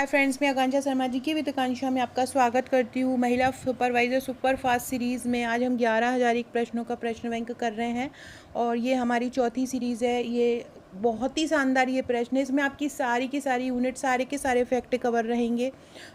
Hi friends, मैं आकांक्षा शर्मा जी की वित्ताकांक्षा में आपका स्वागत करती हूँ। महिला सुपरवाइज़र सुपर फास्ट सीरीज़ में आज हम 11,001 प्रश्नों का प्रश्न बैंक कर रहे हैं और ये हमारी चौथी सीरीज़ है। ये बहुत ही शानदार ये प्रश्न है। इसमें आपकी सारी की सारी यूनिट, सारे के सारे फैक्ट कवर रहेंगे।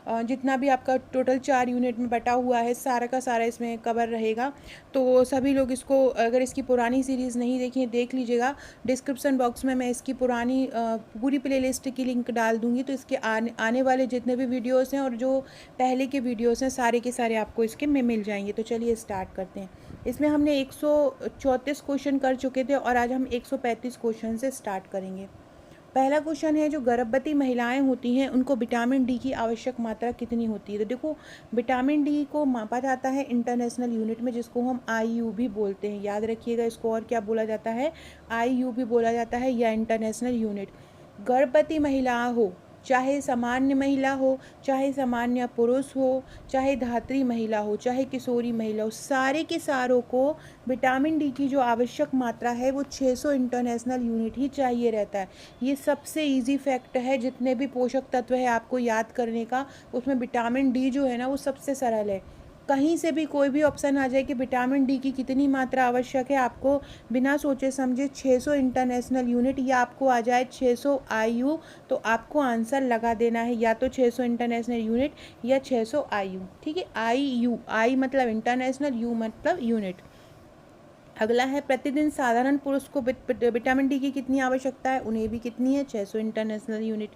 जितना भी आपका टोटल 4 यूनिट में बटा हुआ है, सारा का सारा इसमें कवर रहेगा। तो सभी लोग इसको, अगर इसकी पुरानी सीरीज़ नहीं देखी है, देख लीजिएगा। डिस्क्रिप्शन बॉक्स में मैं इसकी पुरानी पूरी प्लेलिस्ट की लिंक डाल दूँगी, तो इसके आने वाले जितने भी वीडियोस हैं और जो पहले के वीडियोस हैं, सारे के सारे आपको इसके में मिल जाएंगे। तो चलिए स्टार्ट करते हैं। इसमें हमने 134 क्वेश्चन कर चुके थे और आज हम 135 क्वेश्चन से स्टार्ट करेंगे। पहला क्वेश्चन है, जो गर्भवती महिलाएं होती हैं उनको विटामिन डी की आवश्यक मात्रा कितनी होती है। तो देखो, विटामिन डी को मापा जाता है इंटरनेशनल यूनिट में, जिसको हम आईयू भी बोलते हैं। याद रखिएगा इसको, और क्या बोला जाता है, आईयू भी बोला जाता है, या इंटरनेशनल यूनिट। गर्भवती महिला हो, चाहे सामान्य महिला हो, चाहे सामान्य पुरुष हो, चाहे धात्री महिला हो, चाहे किशोरी महिला हो, सारे के सारों को विटामिन डी की जो आवश्यक मात्रा है वो 600 इंटरनेशनल यूनिट ही चाहिए रहता है। ये सबसे इजी फैक्ट है। जितने भी पोषक तत्व है आपको याद करने का, उसमें विटामिन डी जो है ना, वो सबसे सरल है। कहीं से भी कोई भी ऑप्शन आ जाए कि विटामिन डी की कितनी मात्रा आवश्यक है, आपको बिना सोचे समझे 600 इंटरनेशनल यूनिट या आपको आ जाए 600 आईयू, तो आपको आंसर लगा देना है, या तो 600 इंटरनेशनल यूनिट या 600 आईयू। ठीक है, आईयू, आई मतलब इंटरनेशनल, यू मतलब यूनिट। अगला है, प्रतिदिन साधारण पुरुष को विटामिन डी की कितनी आवश्यकता है, उन्हें भी कितनी है, 600 इंटरनेशनल यूनिट।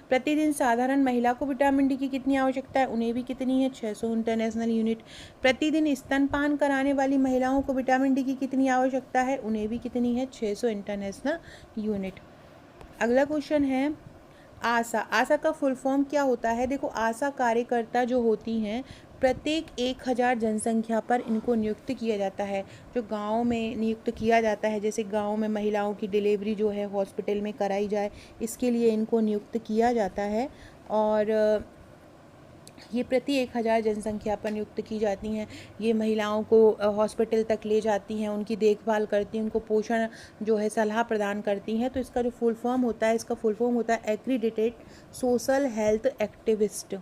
प्रतिदिन साधारण महिला को विटामिन डी की कितनी आवश्यकता है, उन्हें भी कितनी है, 600 इंटरनेशनल यूनिट। प्रतिदिन स्तनपान कराने वाली महिलाओं को विटामिन डी की कितनी आवश्यकता है, उन्हें भी कितनी है, 600 इंटरनेशनल यूनिट। अगला क्वेश्चन है, आशा। आशा का फुल फॉर्म क्या होता है। देखो, आशा कार्यकर्ता जो होती हैं, प्रत्येक 1000 जनसंख्या पर इनको नियुक्त किया जाता है। जो गांव में नियुक्त किया जाता है, जैसे गांव में महिलाओं की डिलीवरी जो है हॉस्पिटल में कराई जाए, इसके लिए इनको नियुक्त किया जाता है। और ये प्रति 1000 जनसंख्या पर नियुक्त की जाती हैं। ये महिलाओं को हॉस्पिटल तक ले जाती हैं, उनकी देखभाल करती हैं, उनको पोषण जो है सलाह प्रदान करती हैं। तो इसका जो फुल फॉर्म होता है, इसका फुल फॉर्म होता है accredited social health activist.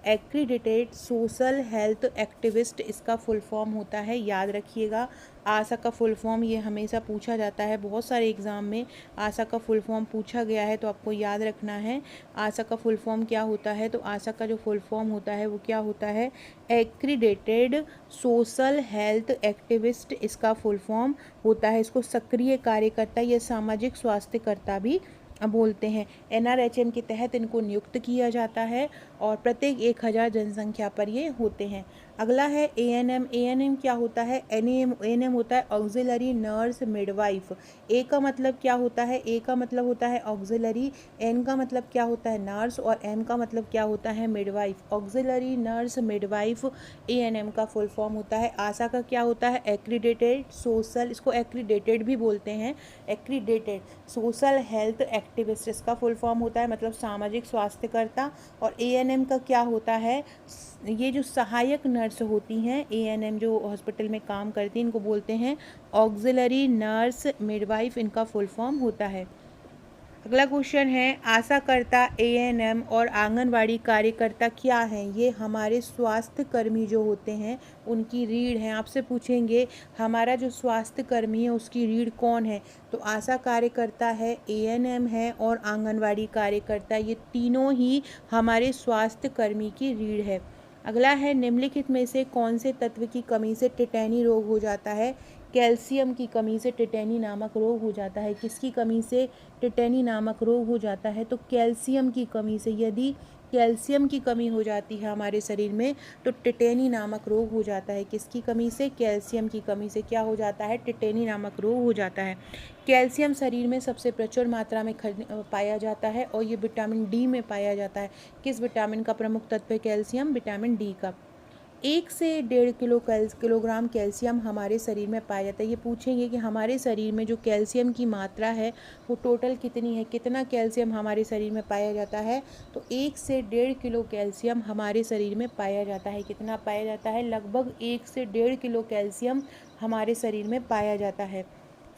Accredited social health activist इसका फुल फॉर्म होता है, याद रखिएगा। आशा का फुल फॉर्म ये हमेशा पूछा जाता है, बहुत सारे एग्ज़ाम में आशा का फुल फॉर्म पूछा गया है, तो आपको याद रखना है आशा का फुल फॉर्म क्या होता है। तो आशा का जो फुल फॉर्म होता है वो क्या होता है, एक्रीडेटेड सोशल हेल्थ एक्टिविस्ट इसका फुल फॉर्म होता है। इसको सक्रिय कार्यकर्ता या सामाजिक स्वास्थ्यकर्ता भी बोलते हैं। एनआरएचएम के तहत इनको नियुक्त किया जाता है और प्रत्येक 1000 जनसंख्या पर ये होते हैं। अगला है एएनएम। एएनएम क्या होता है, एएनएम होता है ऑक्सिलरी नर्स मिडवाइफ। ए का मतलब क्या होता है, ए का मतलब होता है ऑक्सिलरी, एन का मतलब क्या होता है, नर्स, और एम का मतलब क्या होता है, midwife. Auxiliary nurse midwife ANM का फुल फॉर्म होता है। आशा का क्या होता है, एक्रीडेटेड सोशल, इसको एक्रीडेटेड भी बोलते हैं, एक्रीडेटेड सोशल हेल्थ एक्टिविस्ट इसका फुल फॉर्म होता है, मतलब सामाजिक स्वास्थ्यकर्ता। और एएनएम का क्या होता है, ये जो सहायक नर्स होती हैं, एएनएम जो हॉस्पिटल में काम करती हैं, इनको बोलते हैं ऑक्सिलरी नर्स मिडवाइफ, इनका फुल फॉर्म होता है। अगला क्वेश्चन है, आशाकर्ता, एएनएम और आंगनवाड़ी कार्यकर्ता क्या हैं। ये हमारे स्वास्थ्य कर्मी जो होते हैं उनकी रीढ़ हैं। आपसे पूछेंगे हमारा जो स्वास्थ्य कर्मी है उसकी रीढ़ कौन है, तो आशा कार्यकर्ता है, एएनएम है और आंगनवाड़ी कार्यकर्ता, ये तीनों ही हमारे स्वास्थ्य कर्मी की रीढ़ है। अगला है, निम्नलिखित में से कौन से तत्व की कमी से टिटेनी रोग हो जाता है। कैल्शियम की कमी से टिटेनी नामक रोग हो जाता है। किसकी कमी से टिटेनी नामक रोग हो जाता है, तो कैल्शियम की कमी से। यदि कैल्शियम की कमी हो जाती है हमारे शरीर में तो टिटेनी नामक रोग हो जाता है। किसकी कमी से, कैल्शियम की कमी से क्या हो जाता है, टिटेनी नामक रोग हो जाता है। कैल्शियम शरीर में सबसे प्रचुर मात्रा में पाया जाता है और ये विटामिन डी में पाया जाता है। किस विटामिन का प्रमुख तत्व है कैल्शियम, विटामिन डी का। 1 से 1.5 किलोग्राम कैल्शियम हमारे शरीर में पाया जाता है। ये पूछेंगे कि हमारे शरीर में जो कैल्शियम की मात्रा है वो टोटल कितनी है, कितना कैल्शियम हमारे शरीर में पाया जाता है, तो 1 से 1.5 किलो कैल्शियम हमारे शरीर में पाया जाता है। कितना पाया जाता है, लगभग 1 से 1.5 किलो कैल्शियम हमारे शरीर में पाया जाता है।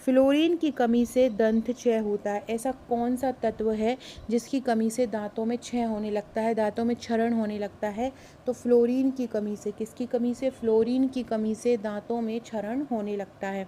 फ्लोरीन की कमी से दंत क्षय होता है। ऐसा कौन सा तत्व है जिसकी कमी से दांतों में क्षय होने लगता है, दांतों में क्षरण होने लगता है? तो फ्लोरीन की कमी से। किसकी कमी से? फ्लोरीन की कमी से दांतों में क्षरण होने लगता है।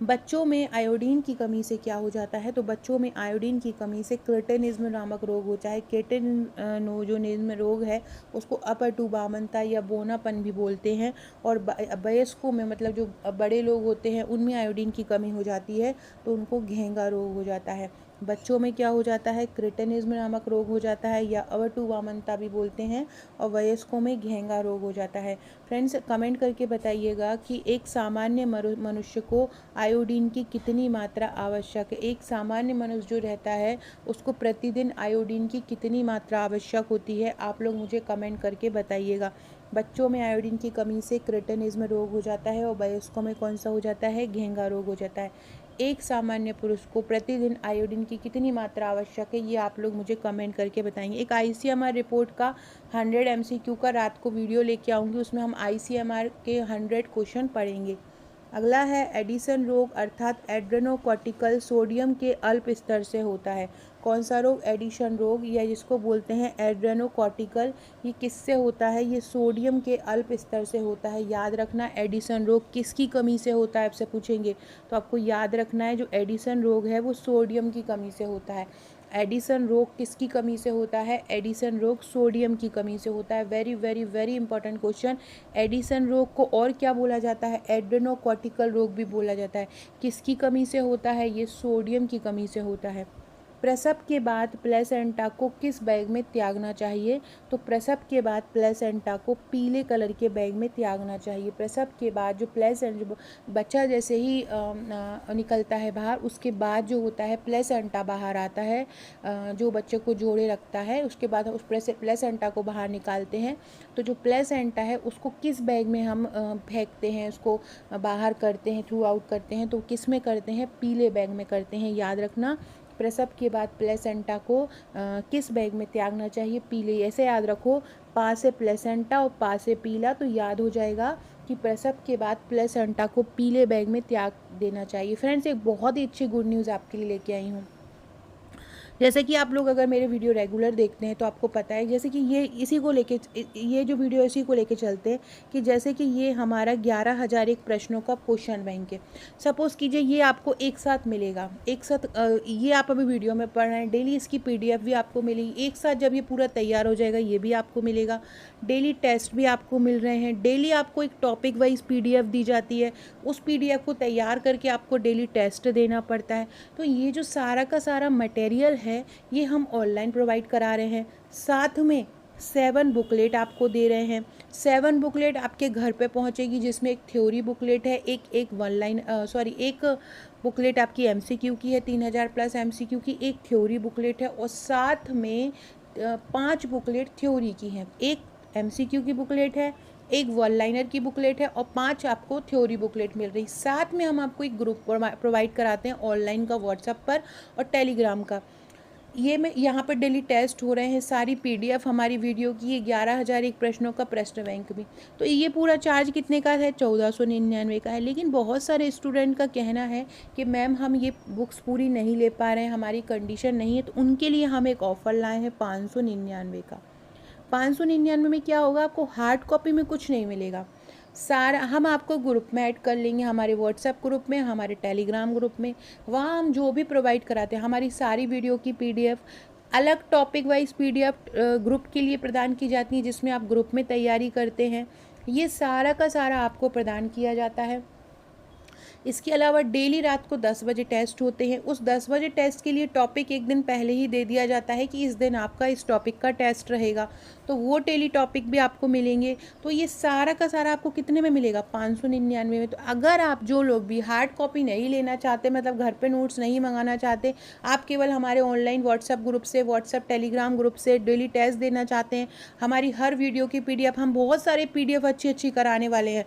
बच्चों में आयोडीन की कमी से क्या हो जाता है? तो बच्चों में आयोडीन की कमी से क्रेटिनिज्म नामक रोग हो, चाहे केटेनोजोनिज्म रोग है, उसको अपटुबामनता या बोनापन भी बोलते हैं। और वयस्कों में, मतलब जो बड़े लोग होते हैं, उनमें आयोडीन की कमी हो जाती है तो उनको घेंगा रोग हो जाता है। बच्चों में क्या हो जाता है? क्रेटिनिज्म नामक रोग हो जाता है या अवटुबामनता भी बोलते हैं, और वयस्कों में घेंगा रोग हो जाता है। फ्रेंड्स, कमेंट करके बताइएगा कि एक सामान्य मनुष्य को आयोडीन की कितनी मात्रा आवश्यक है। एक सामान्य मनुष्य जो रहता है उसको प्रतिदिन आयोडीन की कितनी मात्रा आवश्यक होती है, आप लोग मुझे कमेंट करके बताइएगा। बच्चों में आयोडीन की कमी से क्रेटिनिज्म रोग हो जाता है और वयस्कों में कौन सा हो जाता है? घेंगा रोग हो जाता है। एक सामान्य पुरुष को प्रतिदिन आयोडीन की कितनी मात्रा आवश्यक है, ये आप लोग मुझे कमेंट करके बताएंगे। एक ICMR रिपोर्ट का 100 MCQ का रात को वीडियो लेके आऊँगी, उसमें हम ICMR के 100 क्वेश्चन पढ़ेंगे। अगला है एडिसन रोग, अर्थात एड्रेनोकॉर्टिकल सोडियम के अल्प स्तर से होता है। कौन सा रोग? एडिशन रोग, या जिसको बोलते हैं एड्रेनोकॉर्टिकल। ये किससे होता है? ये सोडियम के अल्प स्तर से होता है। याद रखना, एडिसन रोग किसकी कमी से होता है आपसे पूछेंगे, तो आपको याद रखना है जो एडिसन रोग है वो सोडियम की कमी से होता है। एडिसन रोग किसकी कमी से होता है? एडिसन रोग सोडियम की कमी से होता है। Very very very important question. Edison रोग को और क्या बोला जाता है? एड्रेनोकॉर्टिकल रोग भी बोला जाता है। किसकी कमी से होता है? ये सोडियम की कमी से होता है। प्रसव के बाद प्लेसेंटा को किस बैग में त्यागना चाहिए? तो प्रसव के बाद प्लेसेंटा को पीले कलर के बैग में त्यागना चाहिए। प्रसव के बाद जो बच्चा जैसे ही निकलता है बाहर, उसके बाद जो होता है प्लेसेंटा बाहर आता है, जो बच्चे को जोड़े रखता है, उसके बाद उस प्लेसेंटा को बाहर निकालते हैं। तो जो प्लेसेंटा है उसको किस बैग में हम फेंकते हैं, उसको बाहर करते हैं, थ्रू आउट करते हैं, तो किस में करते हैं? पीले बैग में करते हैं। याद रखना, प्रसव के बाद प्लेसेंटा को किस बैग में त्यागना चाहिए? पीले। ऐसे याद रखो, पा से प्लेसेंटा और पा से पीला, तो याद हो जाएगा कि प्रसव के बाद प्लेसेंटा को पीले बैग में त्याग देना चाहिए। फ्रेंड्स, एक बहुत ही अच्छी गुड न्यूज़ आपके लिए लेके आई हूँ। जैसे कि आप लोग अगर मेरे वीडियो रेगुलर देखते हैं तो आपको पता है, जैसे कि ये इसी को लेके, ये जो वीडियो इसी को लेके चलते हैं कि जैसे कि ये हमारा 11,001 प्रश्नों का क्वेश्चन बैंक है। सपोज़ कीजिए ये आपको एक साथ मिलेगा, एक साथ ये आप अभी वीडियो में पढ़ रहे हैं, डेली इसकी PDF भी आपको मिलेगी। एक साथ जब ये पूरा तैयार हो जाएगा ये भी आपको मिलेगा। डेली टेस्ट भी आपको मिल रहे हैं। डेली आपको एक टॉपिक वाइज PDF दी जाती है, उस PDF को तैयार करके आपको डेली टेस्ट देना पड़ता है। तो ये जो सारा का सारा मटेरियल है ये हम ऑनलाइन प्रोवाइड करा रहे हैं। साथ में 7 बुकलेट आपको दे रहे हैं। 7 बुकलेट आपके घर पे पहुंचेगी, जिसमें एक थ्योरी बुकलेट है, एक बुकलेट आपकी MCQ की है, 3000+ MCQ की एक थ्योरी बुकलेट है, और साथ में 5 बुकलेट थ्योरी की हैं। एक MCQ की बुकलेट है, एक वन लाइनर की बुकलेट है, और 5 आपको थ्योरी बुकलेट मिल रही। साथ में हम आपको एक ग्रुप प्रोवाइड कराते हैं ऑनलाइन का, व्हाट्सएप पर और टेलीग्राम का। ये में यहाँ पर डेली टेस्ट हो रहे हैं, सारी PDF हमारी वीडियो की, ये 11,001 प्रश्नों का प्रश्न बैंक भी। तो ये पूरा चार्ज कितने का है? 1499 का है। लेकिन बहुत सारे स्टूडेंट का कहना है कि मैम हम ये बुक्स पूरी नहीं ले पा रहे हैं, हमारी कंडीशन नहीं है, तो उनके लिए हम एक ऑफ़र लाए हैं 599 का। 599 में क्या होगा? आपको हार्ड कॉपी में कुछ नहीं मिलेगा। सारा हम आपको ग्रुप में ऐड कर लेंगे, हमारे व्हाट्सएप ग्रुप में, हमारे टेलीग्राम ग्रुप में। वहाँ हम जो भी प्रोवाइड कराते हैं, हमारी सारी वीडियो की PDF अलग टॉपिक वाइज PDF ग्रुप के लिए प्रदान की जाती है, जिसमें आप ग्रुप में तैयारी करते हैं। ये सारा का सारा आपको प्रदान किया जाता है। इसके अलावा डेली रात को 10 बजे टेस्ट होते हैं। उस 10 बजे टेस्ट के लिए टॉपिक एक दिन पहले ही दे दिया जाता है कि इस दिन आपका इस टॉपिक का टेस्ट रहेगा, तो वो डेली टॉपिक भी आपको मिलेंगे। तो ये सारा का सारा आपको कितने में मिलेगा? 599 में। तो अगर आप जो लोग भी हार्ड कॉपी नहीं लेना चाहते, मतलब घर पे नोट्स नहीं मंगाना चाहते, आप केवल हमारे ऑनलाइन व्हाट्सएप ग्रुप से, व्हाट्सएप टेलीग्राम ग्रुप से डेली टेस्ट देना चाहते हैं, हमारी हर वीडियो की PDF, हम बहुत सारे PDF अच्छी कराने वाले हैं।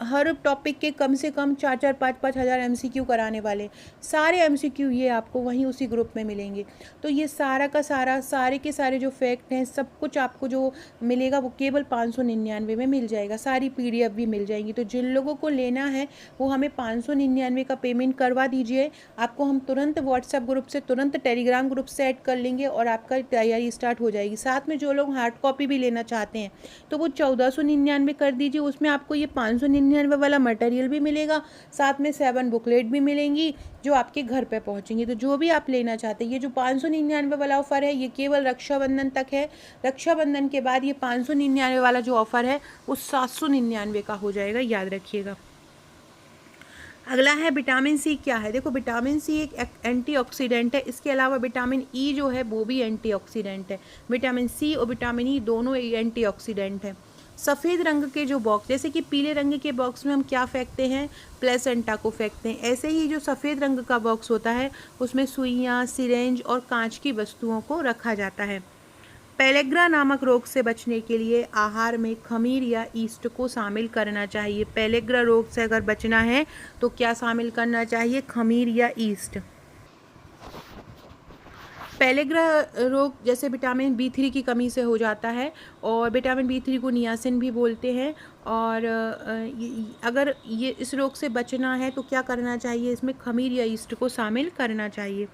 हर टॉपिक के कम से कम 4-4 5-5 हज़ार MCQ कराने वाले, सारे MCQ ये आपको वहीं उसी ग्रुप में मिलेंगे। तो ये सारा का सारा, सारे के सारे जो फैक्ट हैं, सब कुछ आपको जो मिलेगा वो केवल 599 में मिल जाएगा। सारी PDF भी मिल जाएंगी। तो जिन लोगों को लेना है वो हमें 599 का पेमेंट करवा दीजिए। आपको हम तुरंत व्हाट्सएप ग्रुप से, तुरंत टेलीग्राम ग्रुप से ऐड कर लेंगे और आपका तैयारी स्टार्ट हो जाएगी। साथ में जो लोग हार्ड कॉपी भी लेना चाहते हैं तो वो 1499 कर दीजिए। उसमें आपको ये 599 वाला मटेरियल भी मिलेगा, साथ में 7 बुकलेट भी मिलेंगी जो आपके घर पे पहुंचेंगी। तो जो भी आप लेना चाहते हैं, ये जो 599 वाला ऑफ़र है ये केवल रक्षाबंधन तक है। रक्षाबंधन के बाद ये 599 वाला जो ऑफ़र है वो 799 का हो जाएगा, याद रखिएगा। अगला है विटामिन सी। क्या है? देखो, विटामिन सी एक एंटीऑक्सीडेंट है। इसके अलावा विटामिन ई जो है वो भी एंटीऑक्सीडेंट है। विटामिन सी और विटामिन ई दोनों एंटीऑक्सीडेंट है। सफ़ेद रंग के जो बॉक्स, जैसे कि पीले रंग के बॉक्स में हम क्या फेंकते हैं? प्लेसेंटा को फेंकते हैं। ऐसे ही जो सफ़ेद रंग का बॉक्स होता है उसमें सुइयाँ, सिरेंज और कांच की वस्तुओं को रखा जाता है। पेलेग्रा नामक रोग से बचने के लिए आहार में खमीर या ईस्ट को शामिल करना चाहिए। पेलेग्रा रोग से अगर बचना है तो क्या शामिल करना चाहिए? खमीर या ईस्ट। पेलेग्रा रोग जैसे विटामिन B3 की कमी से हो जाता है और विटामिन B3 को नियासिन भी बोलते हैं। और अगर ये इस रोग से बचना है तो क्या करना चाहिए? इसमें खमीर या ईस्ट को शामिल करना चाहिए।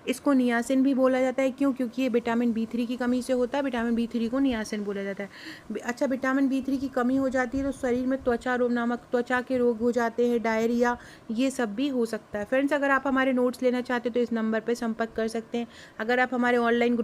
इसको नियासिन भी बोला जाता है। क्यों? क्योंकि ये विटामिन B3 की कमी से होता है। विटामिन B3 को नियासिन बोला जाता है। अच्छा, विटामिन B3 की कमी हो जाती है तो शरीर में त्वचा रोग नामक त्वचा के रोग हो जाते हैं, डायरिया, ये सब भी हो सकता है। फ्रेंड्स, अगर आप हमारे नोट्स लेना चाहते हो तो इस नंबर पर संपर्क कर सकते हैं। अगर आप हमारे ऑनलाइन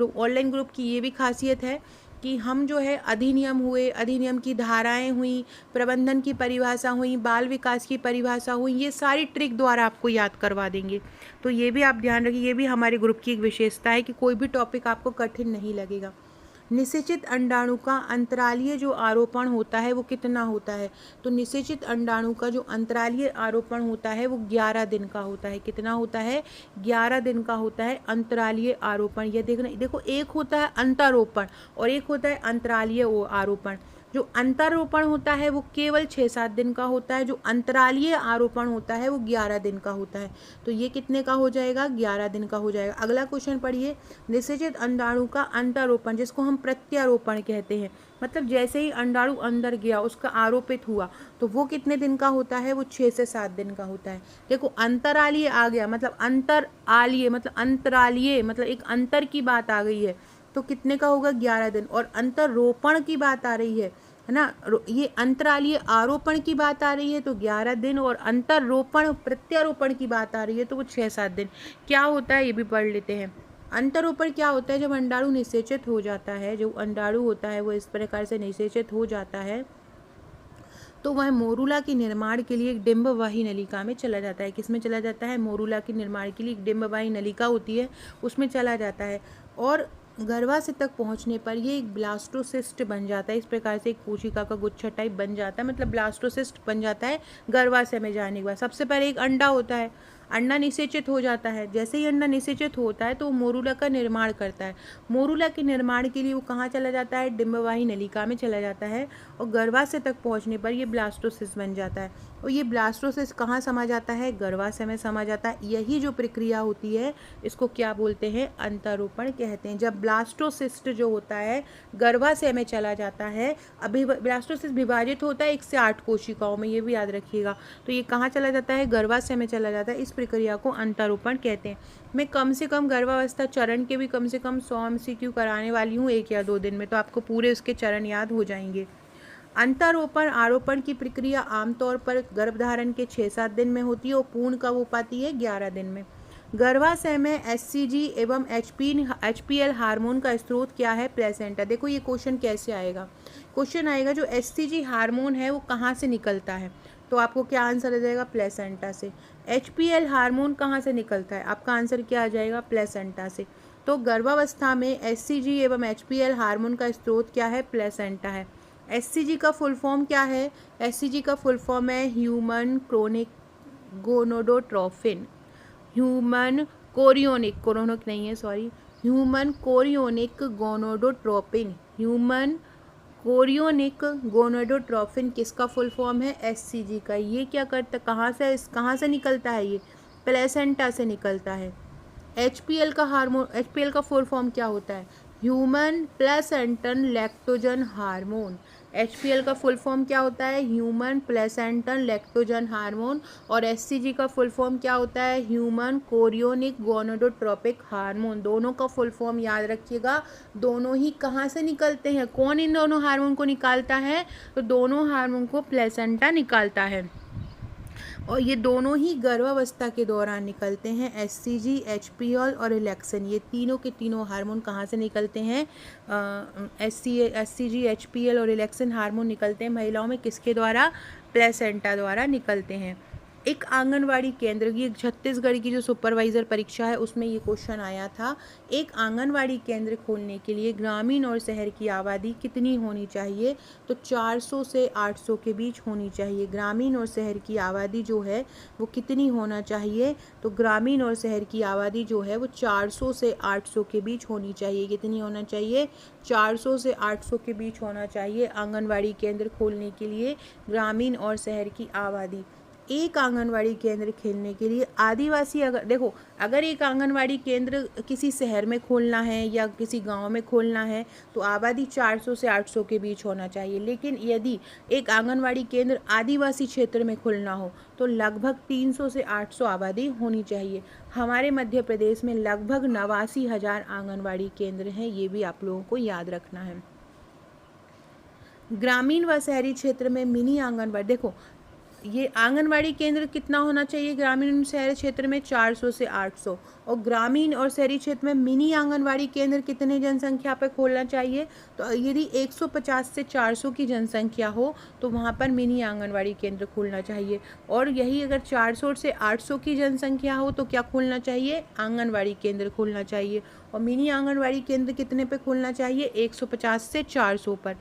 ग्रुप की ये भी खासियत है कि हम जो है अधिनियम हुए, अधिनियम की धाराएं हुई, प्रबंधन की परिभाषा हुई, बाल विकास की परिभाषा हुई, ये सारी ट्रिक द्वारा आपको याद करवा देंगे। तो ये भी आप ध्यान रखिए, ये भी हमारे ग्रुप की एक विशेषता है कि कोई भी टॉपिक आपको कठिन नहीं लगेगा। निषेचित अंडाणु का अंतरालीय जो आरोपण होता है वो कितना होता है? तो निषेचित अंडाणु का जो अंतरालीय आरोपण होता है वो 11 दिन का होता है। कितना होता है? 11 दिन का होता है अंतरालीय आरोपण। ये देखो, एक होता है अंतरोपण और एक होता है अंतरालीय आरोपण। जो अंतरोपण होता है वो केवल 6-7 दिन का होता है। जो अंतरालीय आरोपण होता है वो 11 दिन का होता है। तो ये कितने का हो जाएगा? 11 दिन का हो जाएगा। अगला क्वेश्चन पढ़िए। निषेचित अंडाणु का अंतरोपण, जिसको हम प्रत्यारोपण कहते हैं, मतलब जैसे ही अंडाणु अंदर गया, उसका आरोपित हुआ, तो वो कितने दिन का होता है? वो 6 से 7 दिन का होता है। देखो, अंतरालीय आ गया मतलब अंतरालीय मतलब अंतरालीय मतलब एक अंतर की बात आ गई है, तो कितने का होगा? 11 दिन। और अंतरोपण की बात आ रही है ना, ये अंतरालीय आरोपण की बात आ रही है तो 11 दिन, और अंतरोपण प्रत्यारोपण की बात आ रही है तो वो 6-7 दिन। क्या होता है ये भी पढ़ लेते हैं। अंतरोपण क्या होता है? जब अंडाणु निषेचित हो जाता है, जो अंडाणु होता है वो इस प्रकार से निषेचित हो जाता है तो वह मोरूला के निर्माण के लिए एक डिंबवाही नलिका में चला जाता है। किसमें चला जाता है? मोरूला के निर्माण के लिए एक डिंबवाही नलिका होती है, उसमें चला जाता है। और गर्भाशय तक पहुंचने पर ये एक ब्लास्टोसिस्ट बन जाता है। इस प्रकार से एक कोशिका का गुच्छा टाइप बन जाता है, मतलब ब्लास्टोसिस्ट बन जाता है गर्भाशय में जाने के बाद। सबसे पहले एक अंडा होता है, अंडा निषेचित हो जाता है। जैसे ही अंडा निषेचित होता है तो वो मोरूला का निर्माण करता है। मोरूला के निर्माण के लिए वो कहाँ चला जाता है? डिंबवाही नलिका में चला जाता है। और गर्भाशय तक पहुँचने पर ये ब्लास्टोसिस्ट बन जाता है। और ये ब्लास्टोसिस्ट कहाँ समा जाता है? गर्भाशय में समा जाता है। यही जो प्रक्रिया होती है इसको क्या बोलते हैं? अंतरोपण कहते हैं। जब ब्लास्टोसिस्ट जो होता है गर्भाशय में चला जाता है, अभी ब्लास्टोसिस्ट विभाजित होता है 1 से 8 कोशिकाओं में, ये भी याद रखिएगा। तो ये कहाँ चला जाता है? गर्भाशय में चला जाता है। इस प्रक्रिया को अंतरोपण कहते हैं। मैं कम से कम गर्भावस्था चरण के भी कम से कम 100 MCQ कराने वाली हूँ 1 या 2 दिन में, तो आपको पूरे उसके चरण याद हो जाएंगे। अंतरोपण आरोपण की प्रक्रिया आमतौर पर गर्भधारण के 6-7 दिन में होती है और पूर्ण कब हो पाती है? 11 दिन में। गर्भाशय में HCG एवं HPL हार्मोन का स्रोत क्या है? प्लेसेंटा। देखो ये क्वेश्चन कैसे आएगा? क्वेश्चन आएगा जो HCG हार्मोन है वो कहाँ से निकलता है, तो आपको क्या आंसर आ जाएगा? प्लेसेंटा से। HPL हार्मोन कहाँ से निकलता है? आपका आंसर क्या आ जाएगा? प्लेसेंटा से। तो गर्भावस्था में HCG एवं HPL हार्मोन का स्रोत क्या है? प्लेसेंटा है। HCG का फुल फॉर्म क्या है? HCG का फुल फॉर्म है human chronic gonadotrophin. Human chorionic, human chorionic gonadotropin. Human chorionic gonadotropin किसका फुल फॉर्म है? एचसीजी का। ये क्या करता, कहाँ से निकलता है? ये प्लेसेंटा से निकलता है। एचपीएल का हार्मोन, एचपीएल का फुल फॉर्म क्या होता है? Human placental lactogen hormone. HPL का फुल फॉर्म क्या होता है? Human placental lactogen hormone. और एचसीजी का फुल फॉर्म क्या होता है? Human chorionic gonadotropic hormone. दोनों का फुल फॉर्म याद रखिएगा। दोनों ही कहाँ से निकलते हैं? कौन इन दोनों हार्मोन को निकालता है? तो दोनों हार्मोन को प्लेसेंटा निकालता है और ये दोनों ही गर्भावस्था के दौरान निकलते हैं। एचसीजी, एचपीएल और इलेक्सन, ये तीनों के तीनों हार्मोन कहाँ से निकलते हैं? एचसीजी, एचपीएल और इलेक्सन हार्मोन निकलते हैं महिलाओं में किसके द्वारा? प्लेसेंटा द्वारा निकलते हैं। एक आंगनवाड़ी केंद्र, ये छत्तीसगढ़ की जो सुपरवाइज़र परीक्षा है उसमें ये क्वेश्चन आया था। एक आंगनवाड़ी केंद्र खोलने के लिए ग्रामीण और शहर की आबादी कितनी होनी चाहिए? तो 400 से 800 के बीच होनी चाहिए। ग्रामीण और शहर की आबादी जो है वो कितनी होना चाहिए? तो ग्रामीण और शहर की आबादी जो है वो 400 से 800 के बीच होनी चाहिए। कितनी होना चाहिए? 400 से 800 के बीच होना चाहिए आंगनवाड़ी केंद्र खोलने के लिए ग्रामीण और शहर की आबादी। एक आंगनवाड़ी केंद्र खेलने के लिए आदिवासी, अगर देखो, अगर एक आंगनवाड़ी केंद्र किसी शहर में खोलना है या किसी गांव में खोलना है तो आबादी 400 से 800 के बीच होना चाहिए। लेकिन यदि एक आंगनवाड़ी केंद्र आदिवासी क्षेत्र में खोलना हो तो लगभग 300 से 800 आबादी होनी चाहिए। हमारे मध्य प्रदेश में लगभग 89,000 आंगनवाड़ी केंद्र हैं, ये भी आप लोगों को याद रखना है। ग्रामीण व शहरी क्षेत्र में मिनी आंगनवाड़ी, देखो ये आंगनवाड़ी केंद्र कितना होना चाहिए ग्रामीण और शहरी क्षेत्र में? 400 से 800। और ग्रामीण और शहरी क्षेत्र में मिनी आंगनवाड़ी केंद्र कितने जनसंख्या पर खोलना चाहिए? तो यदि 150 से 400 की जनसंख्या हो तो वहाँ पर मिनी आंगनवाड़ी केंद्र खोलना चाहिए। और यही अगर 400 से 800 की जनसंख्या हो तो क्या खोलना चाहिए? आंगनवाड़ी केंद्र खोलना चाहिए। और मिनी आंगनवाड़ी केंद्र कितने पे खोलना चाहिए? 150 से 400 पर।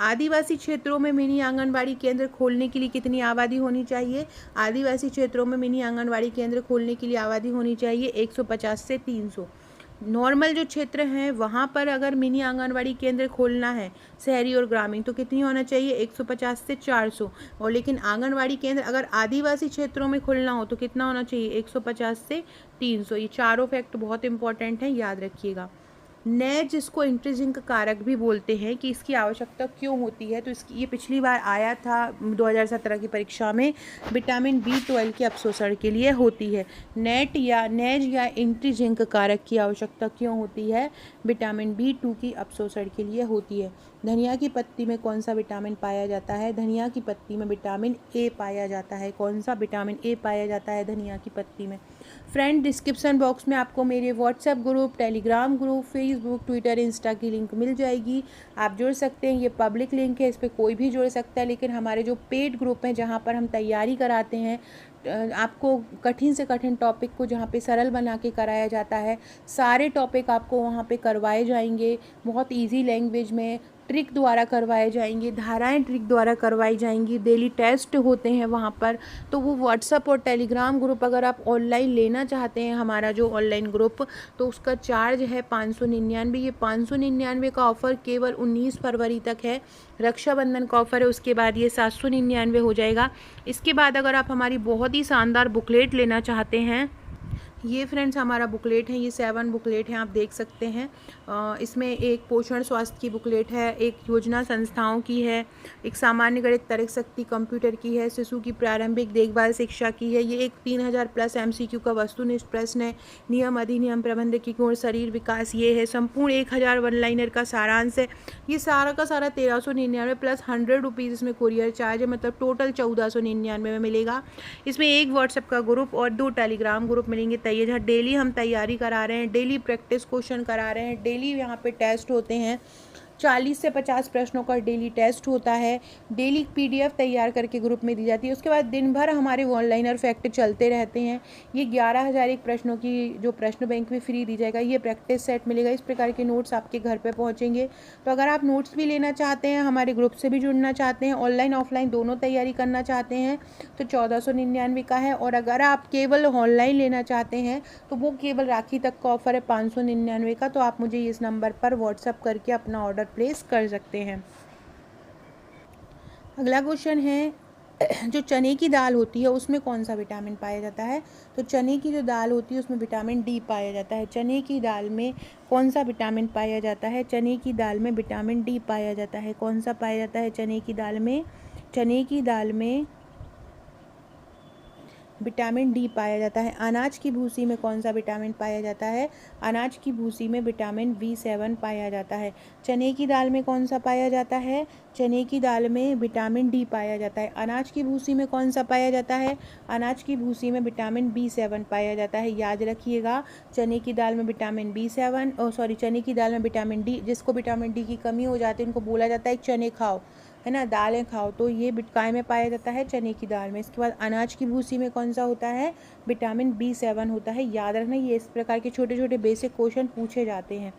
आदिवासी क्षेत्रों में मिनी आंगनवाड़ी केंद्र खोलने के लिए कितनी आबादी होनी चाहिए? आदिवासी क्षेत्रों में मिनी आंगनवाड़ी केंद्र खोलने के लिए आबादी होनी चाहिए 150 से 300। नॉर्मल जो क्षेत्र हैं वहाँ पर अगर मिनी आंगनवाड़ी केंद्र खोलना है शहरी और ग्रामीण तो कितनी होना चाहिए? 150 से 400। और लेकिन आंगनवाड़ी केंद्र अगर आदिवासी क्षेत्रों में खोलना हो तो कितना होना चाहिए? 150 से 300। ये चारों फैक्ट बहुत इंपॉर्टेंट हैं, याद रखिएगा। नेज, जिसको इंट्रिजिंक कारक भी बोलते हैं, कि इसकी आवश्यकता क्यों होती है? तो इसकी, ये पिछली बार आया था 2017 की परीक्षा में, विटामिन B12 के अवशोषण के लिए होती है। नेज या इंट्रिजिंक कारक की आवश्यकता क्यों होती है? विटामिन B2 की अवशोषण के लिए होती है। धनिया की पत्ती में कौन सा विटामिन पाया जाता है? धनिया की पत्ती में विटामिन A पाया जाता है। कौन सा? विटामिन A पाया जाता है धनिया की पत्ती में। फ्रेंड, डिस्क्रिप्शन बॉक्स में आपको मेरे WhatsApp group, Telegram group, Facebook, Twitter, Insta की लिंक मिल जाएगी। आप जुड़ सकते हैं। ये पब्लिक लिंक है, इस पर कोई भी जुड़ सकता है। लेकिन हमारे जो पेड ग्रुप हैं जहाँ पर हम तैयारी कराते हैं, आपको कठिन से कठिन टॉपिक को जहाँ पे सरल बना के कराया जाता है, सारे टॉपिक आपको वहाँ पे करवाए जाएंगे बहुत इजी लैंग्वेज में, ट्रिक द्वारा करवाए जाएंगे, धाराएं ट्रिक द्वारा करवाई जाएंगी, डेली टेस्ट होते हैं वहाँ पर। तो वो व्हाट्सएप और टेलीग्राम ग्रुप अगर आप ऑनलाइन लेना चाहते हैं, हमारा जो ऑनलाइन ग्रुप, तो उसका चार्ज है 599। ये 599 का ऑफ़र केवल 19 फरवरी तक है। रक्षाबंधन का ऑफ़र है, उसके बाद ये 799 हो जाएगा। इसके बाद अगर आप हमारी बहुत ही शानदार बुकलेट लेना चाहते हैं, ये फ्रेंड्स हमारा बुकलेट है, ये 7 बुकलेट हैं, आप देख सकते हैं। इसमें एक पोषण स्वास्थ्य की बुकलेट है, एक योजना संस्थाओं की है, एक सामान्य गणित तर्क शक्ति कंप्यूटर की है, शिशु की प्रारंभिक देखभाल शिक्षा की है, ये एक 3000 प्लस MCQ का वस्तुनिष्ठ प्रश्न है, नियम अधिनियम प्रबंध की गुण शरीर विकास ये है, संपूर्ण 1000 वन लाइनर का सारांश है। ये सारा का सारा 1399 प्लस 100 रुपीज़ इसमें कुरियर चार्ज है, मतलब टोटल 1499 में मिलेगा। इसमें एक व्हाट्सएप का ग्रुप और 2 टेलीग्राम ग्रुप मिलेंगे। जहाँ डेली हम तैयारी करा रहे हैं, डेली प्रैक्टिस क्वेश्चन करा रहे हैं, डेली यहाँ पे टेस्ट होते हैं। 40 से 50 प्रश्नों का डेली टेस्ट होता है। डेली PDF तैयार करके ग्रुप में दी जाती है। उसके बाद दिन भर हमारे ऑनलाइन और फैक्ट चलते रहते हैं। ये 11,001 प्रश्नों की जो प्रश्न बैंक में फ्री दी जाएगा, ये प्रैक्टिस सेट मिलेगा। इस प्रकार के नोट्स आपके घर पे पहुंचेंगे। तो अगर आप नोट्स भी लेना चाहते हैं, हमारे ग्रुप से भी जुड़ना चाहते हैं, ऑनलाइन ऑफलाइन दोनों तैयारी करना चाहते हैं, तो 1499 का है। और अगर आप केवल ऑनलाइन लेना चाहते हैं तो वो केवल राखी तक का ऑफर है 599 का। तो आप मुझे इस नंबर पर व्हाट्सअप करके अपना ऑर्डर प्लेस कर सकते हैं। अगला क्वेश्चन है जो चने की दाल होती है उसमें कौन सा विटामिन पाया जाता है? तो चने की जो दाल होती है उसमें विटामिन डी पाया जाता है। चने की दाल में कौन सा विटामिन पाया जाता है? चने की दाल में विटामिन डी पाया जाता है। कौन सा पाया जाता है चने की दाल में? चने की दाल में विटामिन डी पाया जाता है। अनाज की भूसी में कौन सा विटामिन पाया जाता है? अनाज की भूसी में विटामिन B7 पाया जाता है। चने की दाल में कौन सा पाया जाता है? चने की दाल में विटामिन डी पाया जाता है। अनाज की भूसी में कौन सा पाया जाता है? अनाज की भूसी में विटामिन B7 पाया जाता है। याद रखिएगा, चने की दाल में विटामिन चने की दाल में विटामिन डी, जिसको विटामिन डी की कमी हो जाती है उनको बोला जाता है चने खाओ, है ना, दालें खाओ। तो ये काय में पाया जाता है? चने की दाल में। इसके बाद अनाज की भूसी में कौन सा होता है? विटामिन B7 होता है। याद रखना, ये इस प्रकार के छोटे छोटे बेसिक क्वेश्चन पूछे जाते हैं।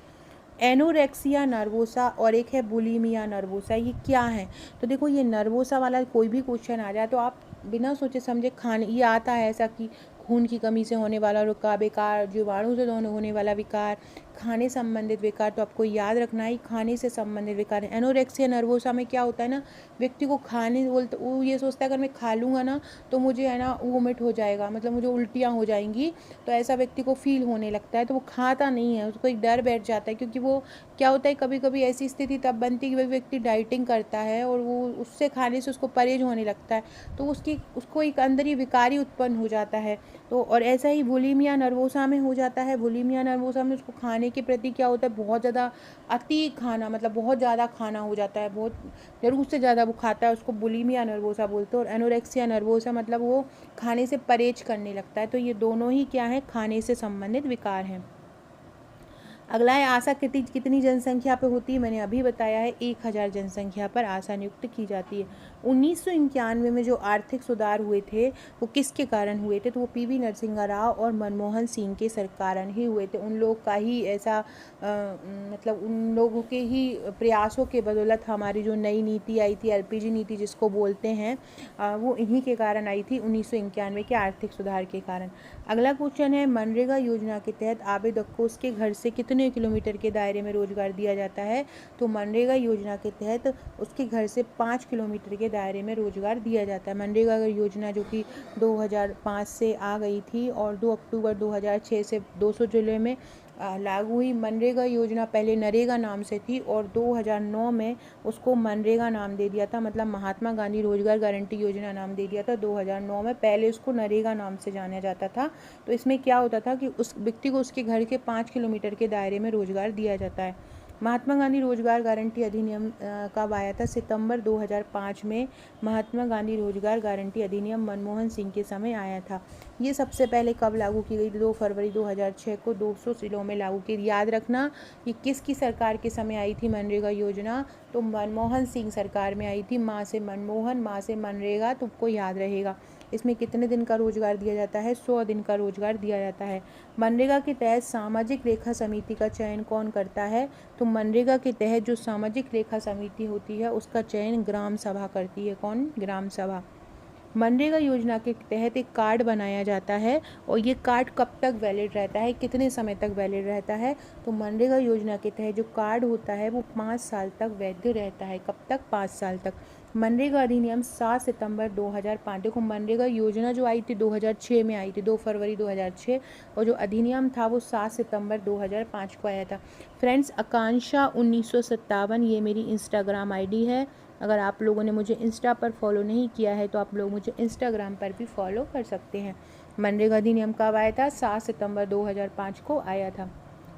एनोरेक्सिया नर्वोसा और एक है बुलिमिया नर्वोसा, ये क्या है? तो देखो, ये नर्वोसा वाला कोई भी क्वेश्चन आ जाए तो आप बिना सोचे समझे खाने, ये आता है ऐसा कि खून की कमी से होने वाला विकार, जीवाणु से होने वाला विकार, खाने संबंधित विकार, तो आपको याद रखना है खाने से संबंधित विकार है। एनोरेक्सिया नर्वोसा में क्या होता है ना, व्यक्ति को खाने बोलते, वो ये सोचता है अगर मैं खा लूँगा ना तो मुझे, है ना, वोमिट हो जाएगा, मतलब मुझे उल्टियाँ हो जाएंगी, तो ऐसा व्यक्ति को फील होने लगता है, तो वो खाता नहीं है, उसको एक डर बैठ जाता है। क्योंकि वो क्या होता है, कभी कभी ऐसी स्थिति तब बनती है कि वही व्यक्ति डाइटिंग करता है और वो उससे खाने से उसको परहेज होने लगता है, तो उसको एक अंदर ही विकारी उत्पन्न हो जाता है। तो और ऐसा ही बुलिमिया नर्वोसा में हो जाता है। बुलिमिया नर्वोसा में उसको खाने के प्रति क्या होता है, बहुत ज़्यादा अति खाना, मतलब बहुत ज़्यादा खाना हो जाता है, बहुत ज़रूरत से ज़्यादा वो खाता है, उसको बुलिमिया नर्वोसा बोलते हैं। और एनोरेक्सिया नर्वोसा मतलब वो खाने से परहेज करने लगता है। तो ये दोनों ही क्या है, खाने से संबंधित विकार हैं। अगला है आशा कितनी जनसंख्या पे होती है? मैंने अभी बताया है 1000 जनसंख्या पर आशा नियुक्त की जाती है। 1991 में जो आर्थिक सुधार हुए थे वो किसके कारण हुए थे? तो वो PV नरसिम्हा राव और मनमोहन सिंह के कारण ही हुए थे। उन लोग का ही ऐसा मतलब उन लोगों के ही प्रयासों के बदौलत हमारी जो नई नीति आई थी, LPG नीति जिसको बोलते हैं, वो इन्हीं के कारण आई थी, 1991 के आर्थिक सुधार के कारण। अगला क्वेश्चन है मनरेगा योजना के तहत आवेदक को उसके घर से कितने किलोमीटर के दायरे में रोजगार दिया जाता है? तो मनरेगा योजना के तहत उसके घर से 5 किलोमीटर के दायरे में रोजगार दिया जाता है। मनरेगा योजना जो कि 2005 से आ गई थी और 2 अक्टूबर 2006 से 200 जिले में लागू हुई। मनरेगा योजना पहले नरेगा नाम से थी और 2009 में उसको मनरेगा नाम दे दिया था, मतलब महात्मा गांधी रोजगार गारंटी योजना नाम दे दिया था 2009 में। पहले उसको नरेगा नाम से जाना जाता था। तो इसमें क्या होता था कि उस व्यक्ति को उसके घर के 5 किलोमीटर के दायरे में रोजगार दिया जाता है। महात्मा गांधी रोजगार गारंटी अधिनियम कब आया था? सितंबर 2005 में महात्मा गांधी रोजगार गारंटी अधिनियम मनमोहन सिंह के समय आया था। ये सबसे पहले कब लागू की गई? 2 फरवरी 2006 को 200 जिलों में लागू की। याद रखना ये किसकी सरकार के समय आई थी मनरेगा योजना? तो मनमोहन सिंह सरकार में आई थी। माँ से मनमोहन, माँ से मनरेगा, तुमको याद रहेगा। इसमें कितने दिन का रोजगार दिया जाता है? 100 दिन का रोजगार दिया जाता है। मनरेगा के तहत सामाजिक रेखा समिति का चयन कौन करता है? तो मनरेगा के तहत जो सामाजिक रेखा समिति होती है उसका चयन ग्राम सभा करती है। कौन? ग्राम सभा। मनरेगा योजना के तहत एक कार्ड बनाया जाता है और ये कार्ड कब तक वैलिड रहता है, कितने समय तक वैलिड रहता है? तो मनरेगा योजना के तहत जो कार्ड होता है वो 5 साल तक वैध रहता है। कब तक? 5 साल तक। मनरेगा अधिनियम 7 सितंबर 2005, देखो मनरेगा योजना जो आई थी 2006 में आई थी, 2 फरवरी 2006, और जो अधिनियम था वो 7 सितंबर 2005 को आया था। फ्रेंड्स, आकांक्षा 1957 ये मेरी इंस्टाग्राम ID है। अगर आप लोगों ने मुझे इंस्टा पर फॉलो नहीं किया है तो आप लोग मुझे इंस्टाग्राम पर भी फॉलो कर सकते हैं। मनरेगा अधिनियम कब आया था? 7 सितंबर 2005 को आया था।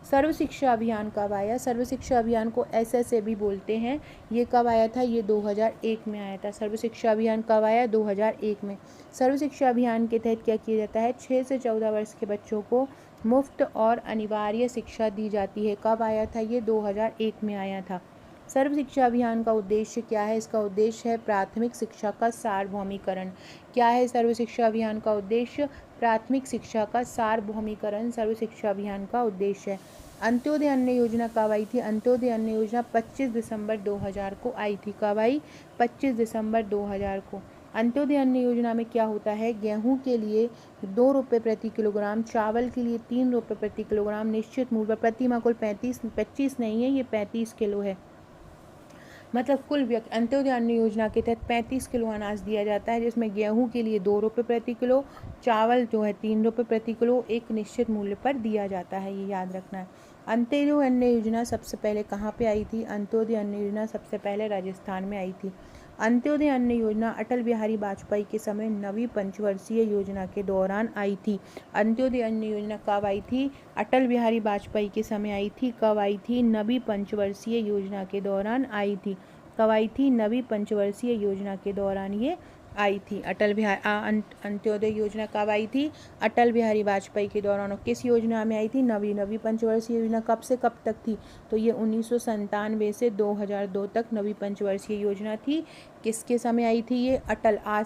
सर्व शिक्षा अभियान कब आया? सर्व शिक्षा अभियान को SSA भी बोलते हैं। ये कब आया था? ये 2001 में आया था। सर्व शिक्षा अभियान कब आया? 2001 में। सर्व शिक्षा अभियान के तहत क्या किया जाता है? 6 से 14 वर्ष के बच्चों को मुफ्त और अनिवार्य शिक्षा दी जाती है। कब आया था? ये 2001 में आया था। सर्व शिक्षा अभियान का उद्देश्य क्या है? इसका उद्देश्य है प्राथमिक शिक्षा का सार्वभौमिकरण। क्या है सर्व शिक्षा अभियान का उद्देश्य? प्राथमिक शिक्षा का सार्वभौमिकरण सर्व शिक्षा अभियान का उद्देश्य है। अंत्योदय अन्न योजना कब आई थी? अंत्योदय अन्न योजना 25 दिसंबर 2000 को आई थी। कब आई? 25 दिसंबर 2000 को। अंत्योदय अन्न योजना में क्या होता है? गेहूं के लिए 2 रुपये प्रति किलोग्राम, चावल के लिए 3 रुपये प्रति किलोग्राम निश्चित मूल्य पर प्रति माह, कुल 25 नहीं है, ये 35 किलो है। मतलब कुल व्यक्ति अंत्योदय अन्न योजना के तहत 35 किलो अनाज दिया जाता है, जिसमें गेहूं के लिए 2 रुपये प्रति किलो, चावल जो है 3 रुपये प्रति किलो एक निश्चित मूल्य पर दिया जाता है, ये याद रखना है। अंत्योदय अन्न योजना सबसे पहले कहाँ पे आई थी? अंत्योदय अन्न योजना सबसे पहले राजस्थान में आई थी। अंत्योदय अन्न योजना अटल बिहारी वाजपेयी के समय नवी पंचवर्षीय योजना के दौरान आई थी। अंत्योदय अन्न योजना कब आई थी? अटल बिहारी वाजपेयी के समय आई थी। कब आई थी? नवी पंचवर्षीय योजना के दौरान आई थी। कब आई थी? नवी पंचवर्षीय योजना के दौरान ये आई थी। अंत्योदय योजना कब आई थी? अटल बिहारी वाजपेयी के दौरान। और किस योजना में आई थी? नवी पंचवर्षीय योजना कब से कब तक थी? तो ये 1997 से 2002 तक नवी पंचवर्षीय योजना थी। किसके समय आई थी ये? आ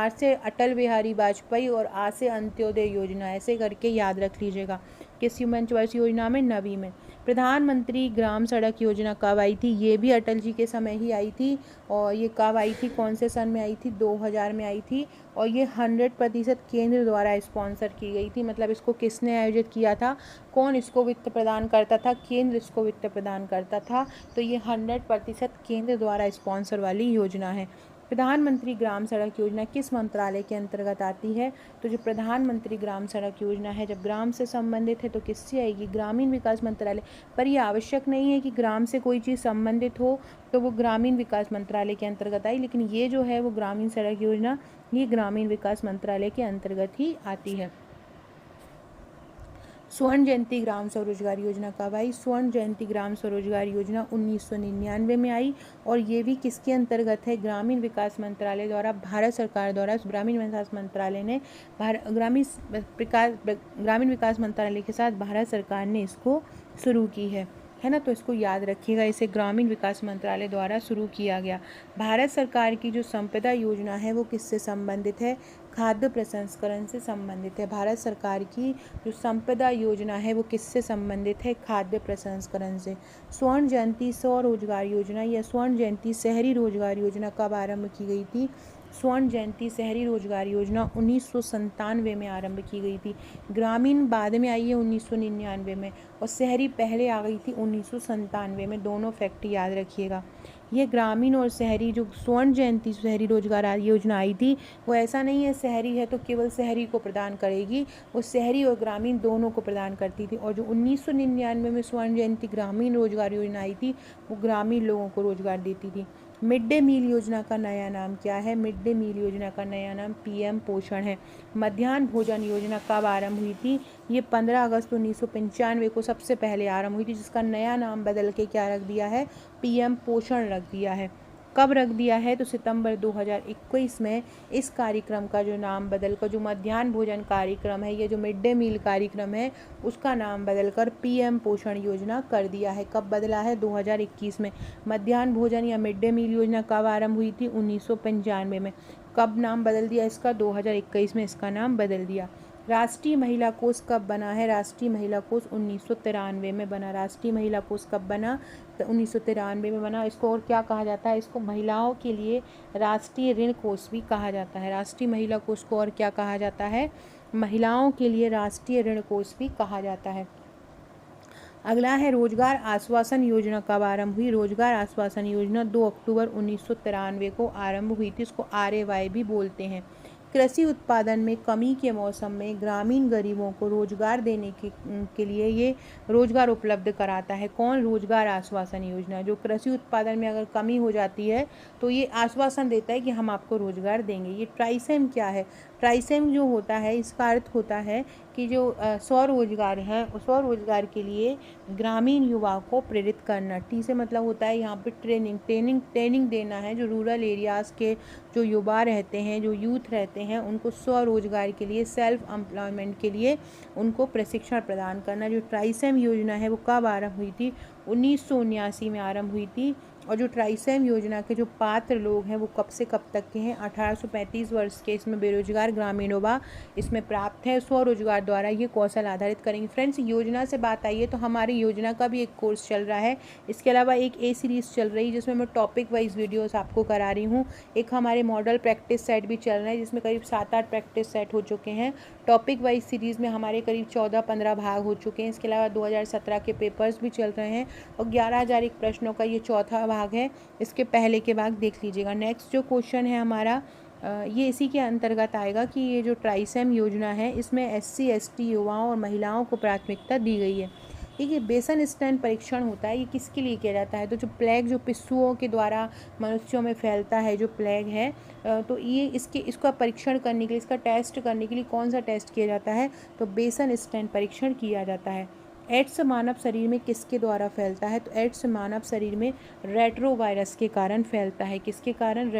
से अटल बिहारी वाजपेयी और आ से अंत्योदय योजना, ऐसे करके याद रख लीजिएगा। किस पंचवर्षीय योजना में? नवी में। प्रधानमंत्री ग्राम सड़क योजना कब आई थी? ये भी अटल जी के समय ही आई थी। और ये कब आई थी? कौन से सन में आई थी? 2000 में आई थी। और ये 100% केंद्र द्वारा स्पॉन्सर की गई थी। मतलब इसको किसने आयोजित किया था? कौन इसको वित्त प्रदान करता था? केंद्र इसको वित्त प्रदान करता था। तो ये 100% केंद्र द्वारा स्पॉन्सर वाली योजना है। प्रधानमंत्री ग्राम सड़क योजना किस मंत्रालय के अंतर्गत आती है? तो जो प्रधानमंत्री ग्राम सड़क योजना है, जब ग्राम से संबंधित है तो किससे आएगी? ग्रामीण विकास मंत्रालय। पर यह आवश्यक नहीं है कि ग्राम से कोई चीज़ संबंधित हो तो वो ग्रामीण विकास मंत्रालय के अंतर्गत आई, लेकिन ये जो है वो ग्रामीण सड़क योजना ये ग्रामीण विकास मंत्रालय के अंतर्गत ही आती है। स्वर्ण जयंती ग्राम स्वरोजगार योजना कब आई? स्वर्ण जयंती ग्राम स्वरोजगार योजना 1999 में आई। और ये भी किसके अंतर्गत है? ग्रामीण विकास मंत्रालय द्वारा, भारत सरकार द्वारा ग्रामीण विकास मंत्रालय ने ग्रामीण विकास मंत्रालय के साथ भारत सरकार ने इसको शुरू की है ना। तो इसको याद रखिएगा, इसे ग्रामीण विकास मंत्रालय द्वारा शुरू किया गया। भारत सरकार की जो संपदा योजना है वो किससे संबंधित है? खाद्य प्रसंस्करण से संबंधित है। भारत सरकार की जो संपदा योजना है वो किससे संबंधित है? खाद्य प्रसंस्करण से। स्वर्ण जयंती स्वरोजगार योजना या स्वर्ण जयंती शहरी रोजगार योजना कब आरंभ की गई थी? स्वर्ण जयंती शहरी रोजगार योजना 1997 में आरंभ की गई थी। ग्रामीण बाद में आई है 1999 में, और शहरी पहले आ गई थी 1997 में। दोनों फैक्ट याद रखिएगा। ये ग्रामीण और शहरी जो स्वर्ण जयंती शहरी रोजगार योजना आई थी वो ऐसा नहीं है शहरी है तो केवल शहरी को प्रदान करेगी, वो शहरी और ग्रामीण दोनों को प्रदान करती थी। और जो 1999 में स्वर्ण जयंती ग्रामीण रोजगार योजना आई थी वो ग्रामीण लोगों को रोजगार देती थी। मिड डे मील योजना का नया नाम क्या है? मिड डे मील योजना का नया नाम पीएम पोषण है। मध्याह्न भोजन योजना कब आरंभ हुई थी? ये 15 अगस्त 1995 को सबसे पहले आरंभ हुई थी, जिसका नया नाम बदल के क्या रख दिया है? पीएम पोषण रख दिया है। कब रख दिया है? तो सितंबर 2021 में इस कार्यक्रम का जो नाम बदलकर, जो मध्याह्न भोजन कार्यक्रम है, ये जो मिड डे मील कार्यक्रम है उसका नाम बदलकर पीएम पोषण योजना कर दिया है। कब बदला है? 2021 में। मध्याह्न भोजन या मिड डे मील योजना कब आरंभ हुई थी? 1995 में। कब नाम बदल दिया इसका? 2021 में इसका नाम बदल दिया। राष्ट्रीय महिला कोष कब बना है? राष्ट्रीय महिला कोष 1993 में बना। राष्ट्रीय महिला कोष कब बना? तो 1993 में बना। इसको और क्या कहा जाता है? इसको महिलाओं के लिए राष्ट्रीय ऋण कोष भी कहा जाता है। राष्ट्रीय महिला कोष को और क्या कहा जाता है? महिलाओं के लिए राष्ट्रीय ऋण कोष भी कहा जाता है। अगला है रोजगार आश्वासन योजना कब आरंभ हुई? रोजगार आश्वासन योजना 2 अक्टूबर 1993 को आरंभ हुई थी। इसको RAY भी बोलते हैं। कृषि उत्पादन में कमी के मौसम में ग्रामीण गरीबों को रोजगार देने के लिए ये रोजगार उपलब्ध कराता है। कौन? रोजगार आश्वासन योजना। जो कृषि उत्पादन में अगर कमी हो जाती है तो ये आश्वासन देता है कि हम आपको रोजगार देंगे। ये ट्राइसेम क्या है? ट्राइसेम जो होता है इसका अर्थ होता है कि जो स्वरोजगार है उस स्वरोजगार के लिए ग्रामीण युवाओं को प्रेरित करना। टी से मतलब होता है यहाँ पे ट्रेनिंग देना है। जो रूरल एरियाज़ के जो युवा रहते हैं, जो यूथ रहते हैं, उनको स्वरोजगार के लिए, सेल्फ एम्प्लॉयमेंट के लिए उनको प्रशिक्षण प्रदान करना। जो ट्राइसेम योजना है वो कब आरंभ हुई थी? 1979 में आरंभ हुई थी। और जो ट्राइसेम योजना के जो पात्र लोग हैं वो कब से कब तक के हैं? 18 से 35 वर्ष के इसमें बेरोजगार ग्रामीण युवा इसमें प्राप्त है। स्वरोजगार द्वारा ये कौशल आधारित करेंगे। फ्रेंड्स, योजना से बात आई है तो हमारी योजना का भी एक कोर्स चल रहा है। इसके अलावा एक सीरीज़ चल रही है जिसमें मैं टॉपिक वाइज वीडियोस आपको करा रही हूँ। एक हमारे मॉडल प्रैक्टिस सेट भी चल रहा है जिसमें करीब 7-8 प्रैक्टिस सेट हो चुके हैं। टॉपिक वाइज सीरीज़ में हमारे करीब 14-15 भाग हो चुके हैं। इसके अलावा 2017 के पेपर्स भी चल रहे हैं और 11,001 प्रश्नों का ये चौथा भाग है, इसके पहले के भाग देख लीजिएगा। नेक्स्ट जो क्वेश्चन है हमारा ये इसी के अंतर्गत आएगा कि ये जो ट्राइसेम योजना है इसमें SC ST युवाओं और महिलाओं को प्राथमिकता दी गई है। देखिए बेसन स्टैन परीक्षण होता है, ये किसके लिए किया जाता है? तो जो प्लेग जो पिस्सुओं के द्वारा मनुष्यों में फैलता है, जो प्लेग है, तो ये इसका परीक्षण करने के लिए, इसका टेस्ट करने के लिए कौन सा टेस्ट किया जाता है? तो बेसन स्टैन परीक्षण किया जाता है। एड्स मानव शरीर में किसके द्वारा फैलता है? तो एड्स मानव शरीर में रेट्रोवायरस के कारण फैलता है। किसके कारण?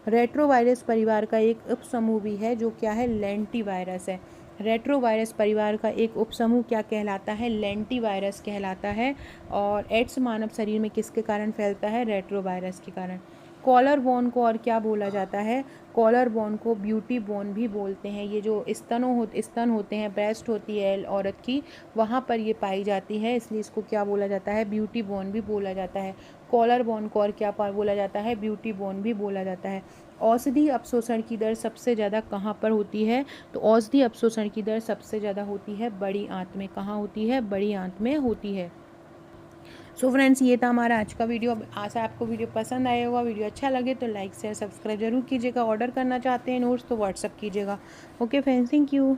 रेट्रोवायरस परिवार का एक उपसमूह भी है जो क्या है? लेंटिवायरस है। रेट्रोवायरस परिवार का एक उपसमूह क्या कहलाता है? लेंटिवायरस कहलाता है। और एड्स मानव शरीर में किसके कारण फैलता है? रेट्रोवायरस के कारण। कॉलर बोन को और क्या बोला जाता है? कॉलर बोन को ब्यूटी बोन भी बोलते हैं। ये जो स्तन होते हैं, ब्रेस्ट होती है औरत की, वहाँ पर ये पाई जाती है, इसलिए इसको क्या बोला जाता है? ब्यूटी बोन भी बोला जाता है। कॉलर बोन को और क्या बोला जाता है? ब्यूटी बोन भी बोला जाता है। औषधि अपशोषण की दर सबसे ज़्यादा कहाँ पर होती है? तो औषधि अपशोषण की दर सबसे ज़्यादा होती है बड़ी आंत में। कहाँ होती है? बड़ी आंत में होती है। सो फ्रेंड्स, ये था हमारा आज का वीडियो। आशा आपको वीडियो पसंद आया होगा। वीडियो अच्छा लगे तो लाइक शेयर सब्सक्राइब जरूर कीजिएगा। ऑर्डर करना चाहते हैं नोट्स तो व्हाट्सअप कीजिएगा। Okay friends, thank you.